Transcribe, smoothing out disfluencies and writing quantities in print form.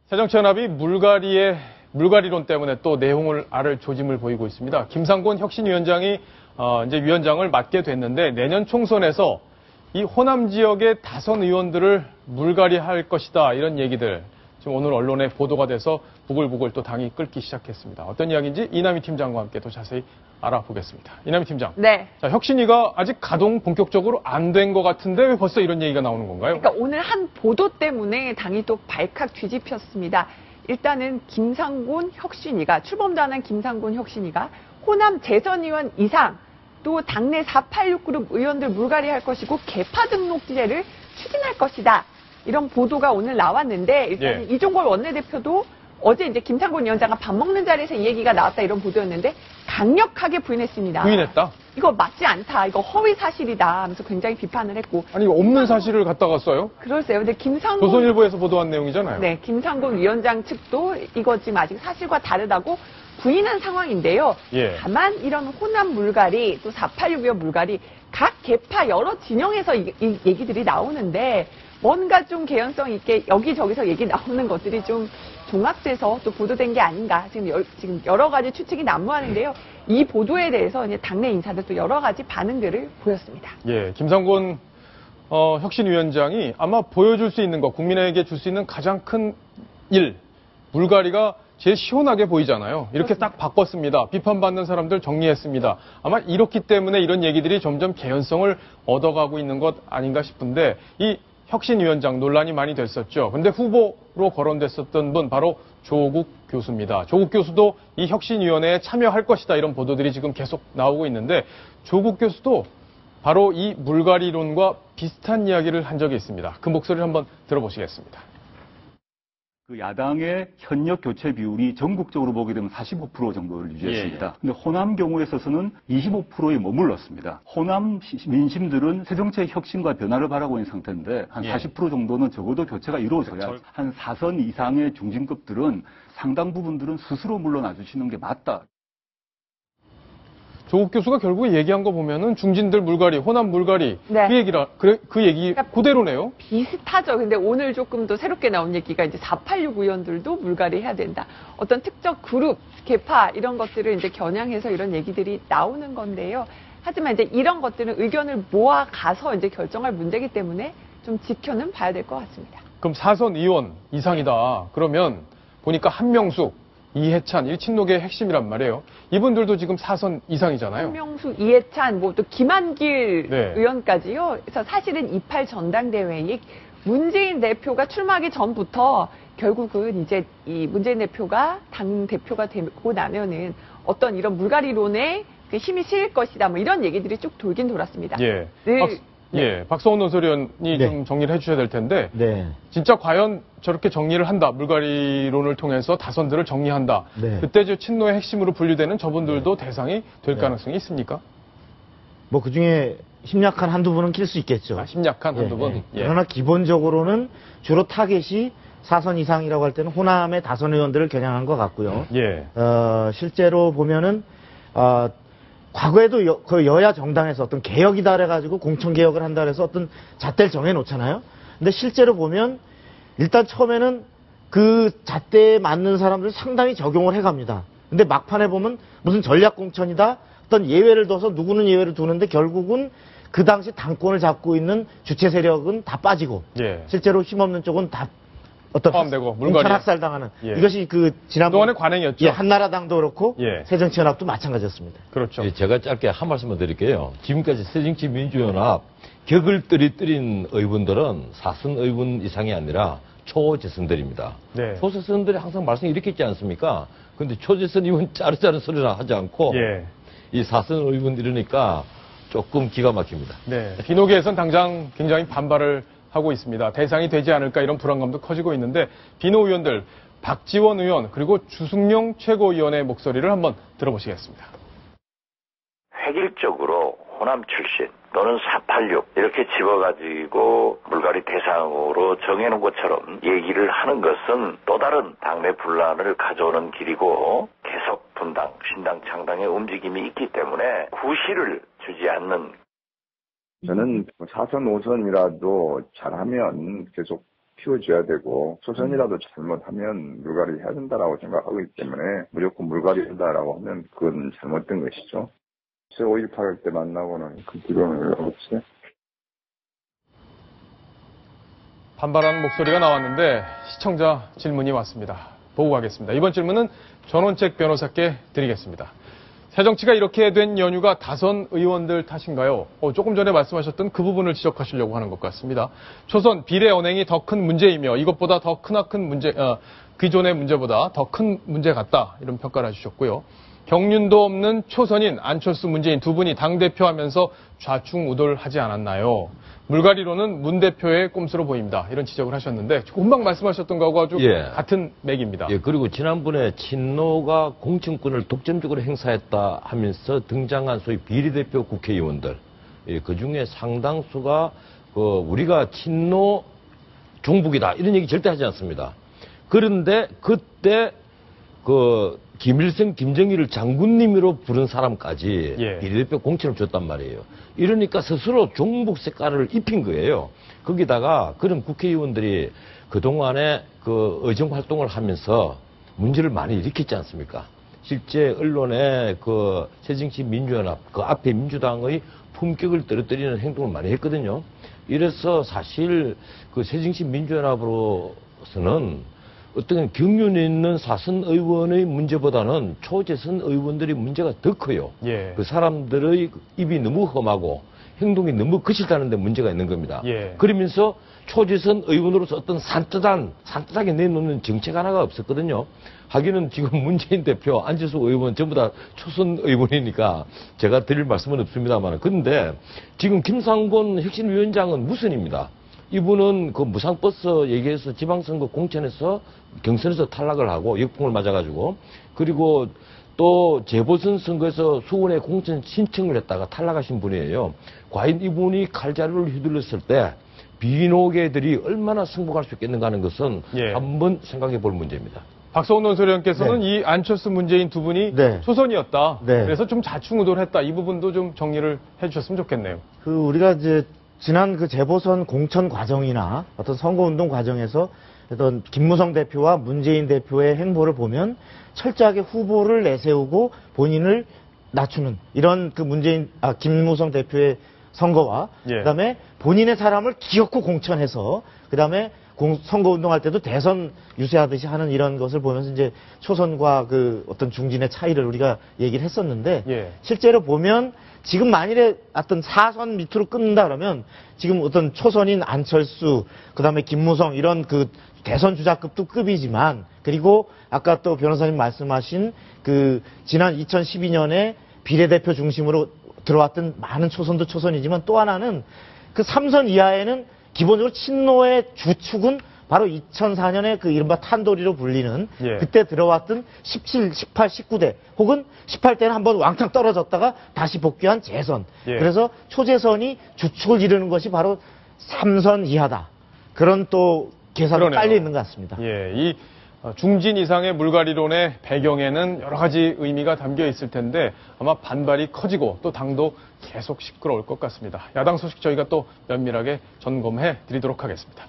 새정치연합이 물갈이론 때문에 또 내홍을 앓을 조짐을 보이고 있습니다. 김상곤 혁신위원장이 이제 위원장을 맡게 됐는데 내년 총선에서 이 호남 지역의 다선 의원들을 물갈이할 것이다 이런 얘기들 지금 오늘 언론에 보도가 돼서 부글부글 또 당이 끓기 시작했습니다. 어떤 이야기인지 이남희 팀장과 함께 또 자세히 알아보겠습니다. 이남희 팀장. 네. 자, 혁신위가 아직 가동 본격적으로 안 된 것 같은데 왜 벌써 이런 얘기가 나오는 건가요? 그러니까 오늘 한 보도 때문에 당이 또 발칵 뒤집혔습니다. 일단은 김상곤 혁신위가 출범단한 김상곤 혁신위가 호남 재선의원 이상 또 당내 486 그룹 의원들 물갈이할 것이고 개파 등록제를 추진할 것이다. 이런 보도가 오늘 나왔는데 일단 이종걸 원내대표도 어제 이제 김상곤 위원장과 밥 먹는 자리에서 이 얘기가 나왔다 이런 보도였는데 강력하게 부인했습니다. 부인했다? 이거 맞지 않다. 이거 허위 사실이다 하면서 굉장히 비판을 했고. 아니 이거 없는 사실을 갖다가 써요? 그럴세요. 근데 김상곤 조선일보에서 보도한 내용이잖아요. 네, 김상곤 위원장 측도 이거 지금 아직 사실과 다르다고 부인한 상황인데요. 다만 이런 호남 물갈이 또 486 의원 물갈이 각 개파 여러 진영에서 이 얘기들이 나오는데 뭔가 좀 개연성 있게 여기저기서 얘기 나오는 것들이 좀 종합돼서 또 보도된 게 아닌가. 지금 여러 가지 추측이 난무하는데요. 이 보도에 대해서 이제 당내 인사들 또 여러 가지 반응들을 보였습니다. 예, 김상곤 혁신위원장이 아마 보여줄 수 있는 것, 국민에게 줄 수 있는 가장 큰 일, 물갈이가 제일 시원하게 보이잖아요. 이렇게 그렇습니다. 딱 바꿨습니다. 비판받는 사람들 정리했습니다. 아마 이렇기 때문에 이런 얘기들이 점점 개연성을 얻어가고 있는 것 아닌가 싶은데 이 혁신위원장 논란이 많이 됐었죠. 근데 후보로 거론됐었던 분 바로 조국 교수입니다. 조국 교수도 이 혁신위원회에 참여할 것이다 이런 보도들이 지금 계속 나오고 있는데 조국 교수도 바로 이 물갈이론과 비슷한 이야기를 한 적이 있습니다. 그 목소리를 한번 들어보시겠습니다. 그 야당의 현역 교체 비율이 전국적으로 보게 되면 45% 정도를 유지했습니다. 근데 호남 경우에 있어서는 25%에 머물렀습니다. 호남 민심들은 새정치의 혁신과 변화를 바라고 있는 상태인데 한 40% 정도는 적어도 교체가 이루어져야 한 4선 이상의 중진급들은 상당 부분들은 스스로 물러나 주시는 게 맞다. 조국 교수가 결국 얘기한 거 보면은 중진들 물갈이, 호남 물갈이 네. 그 얘기 그러니까 그대로네요. 비슷하죠. 근데 오늘 조금 더 새롭게 나온 얘기가 이제 486 의원들도 물갈이 해야 된다. 어떤 특정 그룹, 개파 이런 것들을 이제 겨냥해서 이런 얘기들이 나오는 건데요. 하지만 이제 이런 것들은 의견을 모아가서 이제 결정할 문제이기 때문에 좀 지켜는 봐야 될 것 같습니다. 그럼 4선 의원 이상이다. 그러면 보니까 한명숙, 이해찬, 이 친노계의 핵심이란 말이에요. 이분들도 지금 4선 이상이잖아요. 한명숙, 이해찬, 뭐 또 김한길 네. 의원까지요. 그래서 사실은 28 전당대회에 문재인 대표가 출마하기 전부터 결국은 이제 이 문재인 대표가 당 대표가 되고 나면은 어떤 이런 물갈이론에 그 힘이 실릴 것이다. 뭐 이런 얘기들이 쭉 돌긴 돌았습니다. 예. 네. 박성훈 논설위원이 네. 좀 정리를 해주셔야 될 텐데, 네. 진짜 과연 저렇게 정리를 한다, 물갈이론을 통해서 다선들을 정리한다. 네. 그때 저 친노의 핵심으로 분류되는 저분들도 대상이 될 가능성이 있습니까? 뭐 그 중에 힘약한 한두 분은 낄 수 있겠죠. 힘약한 한두 분. 그러나 기본적으로는 주로 타겟이 4선 이상이라고 할 때는 호남의 다선 의원들을 겨냥한 것 같고요. 실제로 보면은 과거에도 그 여야 정당에서 어떤 개혁이다 그래가지고 공천개혁을 한다 그래서 어떤 잣대를 정해놓잖아요. 근데 실제로 보면 일단 처음에는 그 잣대에 맞는 사람들 상당히 적용을 해갑니다. 근데 막판에 보면 무슨 전략공천이다 어떤 예외를 둬서 누구는 예외를 두는데 결국은 그 당시 당권을 잡고 있는 주체 세력은 다 빠지고 실제로 힘없는 쪽은 다 어떤 포함되고 공천 학살당하는 이것이 그 지난번에 관행이었죠. 한나라당도 그렇고 새정치연합도 마찬가지였습니다. 그렇죠. 제가 짧게 한 말씀만 드릴게요. 지금까지 새정치민주연합 격을 떨어뜨린 의원들은 4선 의원 이상이 아니라 초재선들입니다. 초재선들이 항상 말씀 이렇게 있지 않습니까? 근데 초재선 의원 짜르짜르 소리나 하지 않고 이 4선 의원 이러니까 조금 기가 막힙니다. 비노계에선 당장 굉장히 반발을 하고 있습니다. 대상이 되지 않을까 이런 불안감도 커지고 있는데 비노 의원들 박지원 의원 그리고 주승용 최고위원의 목소리를 한번 들어보시겠습니다. 획일적으로 호남 출신 또는 486 이렇게 집어가지고 물갈이 대상으로 정해놓은 것처럼 얘기를 하는 것은 또 다른 당내 분란을 가져오는 길이고 계속 분당, 신당, 창당의 움직임이 있기 때문에 구실을 주지 않는 저는 4선, 5선이라도 잘하면 계속 피워줘야 되고 초선이라도 잘못하면 물갈이 해야 된다라고 생각하고 있기 때문에 무조건 물갈이 한다라고 하면 그건 잘못된 것이죠. 5.18 때 만나고는 그 뒤로는 없어요. 반발하는 목소리가 나왔는데 시청자 질문이 왔습니다. 보고 가겠습니다. 이번 질문은 전원책 변호사께 드리겠습니다. 새정치가 이렇게 된 연유가 다선 의원들 탓인가요? 조금 전에 말씀하셨던 그 부분을 지적하시려고 하는 것 같습니다. 초선 비례 언행이 더 큰 문제이며 이것보다 더 크나큰 문제, 기존의 문제보다 더 큰 문제 같다 이런 평가를 해주셨고요. 경륜도 없는 초선인 안철수, 문재인 두 분이 당대표 하면서 좌충우돌하지 않았나요? 물갈이로는 문 대표의 꼼수로 보입니다. 이런 지적을 하셨는데 금방 말씀하셨던 거하고 아주 같은 맥입니다. 그리고 지난번에 친노가 공천권을 독점적으로 행사했다 하면서 등장한 소위 비례대표 국회의원들, 그중에 상당수가 우리가 친노 종북이다 이런 얘기 절대 하지 않습니다. 그런데 그때 김일성, 김정일을 장군님으로 부른 사람까지 비례대표 공천을 줬단 말이에요. 이러니까 스스로 종북 색깔을 입힌 거예요. 거기다가 그런 국회의원들이 그동안에 의정 활동을 하면서 문제를 많이 일으켰지 않습니까? 실제 언론에 새정치민주연합, 앞에 민주당의 품격을 떨어뜨리는 행동을 많이 했거든요. 이래서 사실 새정치민주연합으로서는 어떤 경륜이 있는 사선 의원의 문제보다는 초재선 의원들의 문제가 더 커요. 그 사람들의 입이 너무 험하고 행동이 너무 거칠다는 데 문제가 있는 겁니다. 그러면서 초재선 의원으로서 어떤 산뜻하게 내놓는 정책 하나가 없었거든요. 하기는 지금 문재인 대표, 안철수 의원 전부 다 초선 의원이니까 제가 드릴 말씀은 없습니다만, 그런데 지금 김상곤 혁신위원장은 무선입니다. 이분은 무상버스 얘기해서 지방선거 공천에서 경선에서 탈락을 하고 역풍을 맞아가지고, 그리고 또 재보선 선거에서 수원에 공천 신청을 했다가 탈락하신 분이에요. 과연 이분이 칼자루를 휘둘렀을 때 비노계들이 얼마나 승복할 수 있겠는가 하는 것은 한번 생각해 볼 문제입니다. 박성훈 논설위원께서는 이 안철수, 문재인 두 분이 초선이었다. 그래서 좀 좌충우돌했다. 이 부분도 좀 정리를 해주셨으면 좋겠네요. 우리가 이제 지난 재보선 공천 과정이나 어떤 선거운동 과정에서 어떤 김무성 대표와 문재인 대표의 행보를 보면 철저하게 후보를 내세우고 본인을 낮추는 이런 김무성 대표의 선거와 그다음에 본인의 사람을 기어코 공천해서 그다음에 선거운동할 때도 대선 유세하듯이 하는 이런 것을 보면서 이제 초선과 어떤 중진의 차이를 우리가 얘기를 했었는데 실제로 보면 지금 만일에 어떤 4선 밑으로 끊는다 그러면 지금 어떤 초선인 안철수, 그다음에 김무성 이런 대선 주자급도 급이지만, 그리고 아까 또 변호사님 말씀하신 지난 2012년에 비례대표 중심으로 들어왔던 많은 초선도 초선이지만 또 하나는 3선 이하에는 기본적으로 친노의 주축은 바로 2004년에 이른바 탄도리로 불리는 그때 들어왔던 17, 18, 19대 혹은 18대는 한번 왕창 떨어졌다가 다시 복귀한 재선. 그래서 초재선이 주축을 이루는 것이 바로 3선 이하다. 그런 또 계산이 깔려 있는 것 같습니다. 이 중진 이상의 물갈이론의 배경에는 여러 가지 의미가 담겨 있을 텐데 아마 반발이 커지고 또 당도 계속 시끄러울 것 같습니다. 야당 소식 저희가 또 면밀하게 점검해 드리도록 하겠습니다.